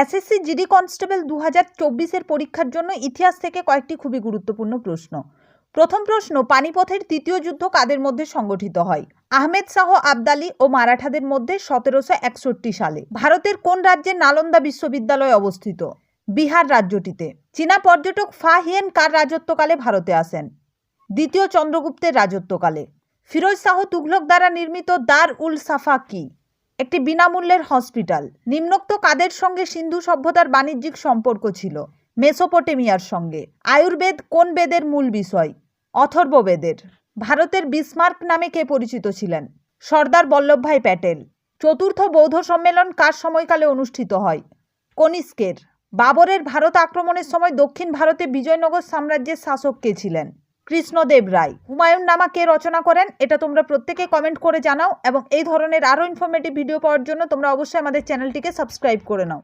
SSC GD constable 2024 এর পরীক্ষার জন্য ইতিহাস থেকে কয়েকটি খুবই গুরুত্বপূর্ণ প্রশ্ন। প্রথম প্রশ্ন, পানিপথের তৃতীয় যুদ্ধ কাদের মধ্যে সংগঠিত হয়? আহমেদ শাহ আবদালি ও মারাঠাদের মধ্যে 1761 সালে। ভারতের কোন রাজ্যে নালন্দা বিশ্ববিদ্যালয় অবস্থিত? বিহার রাজ্যটিতে। চীনা পর্যটক ফা হিয়েন কার রাজত্বকালে ভারতে আসেন? দ্বিতীয় চন্দ্রগুপ্তের রাজত্বকালে। ফিরোজ শাহ তুঘলক দ্বারা নির্মিত দার উল সাফা কি? একটি বিনামূল্যের হসপিটাল। নিম্নোক্ত কাদের সঙ্গে সিন্ধু সভ্যতার বাণিজ্যিক সম্পর্ক ছিল? মেসোপটেমিয়ার সঙ্গে। আয়ুর্বেদ কোন বেদের মূল বিষয়? অথর্ববেদের। ভারতের বিসমার্ক নামে কে পরিচিত ছিলেন? সর্দার বল্লভভাই প্যাটেল। চতুর্থ বৌদ্ধ সম্মেলন কার সময়কালে অনুষ্ঠিত হয়? কনিষ্কের। বাবরের ভারত আক্রমণের সময় দক্ষিণ ভারতে বিজয়নগর সাম্রাজ্যের শাসক কে ছিলেন? কৃষ্ণদেব রায়। হুমায়ুন নামা কে রচনা করেন? এটা তোমরা প্রত্যেকে কমেন্ট করে জানাও এবং এই ধরনের আরও ইনফরমেটিভ ভিডিও পাওয়ার জন্য তোমরা অবশ্যই আমাদের চ্যানেলটিকে সাবস্ক্রাইব করে নাও।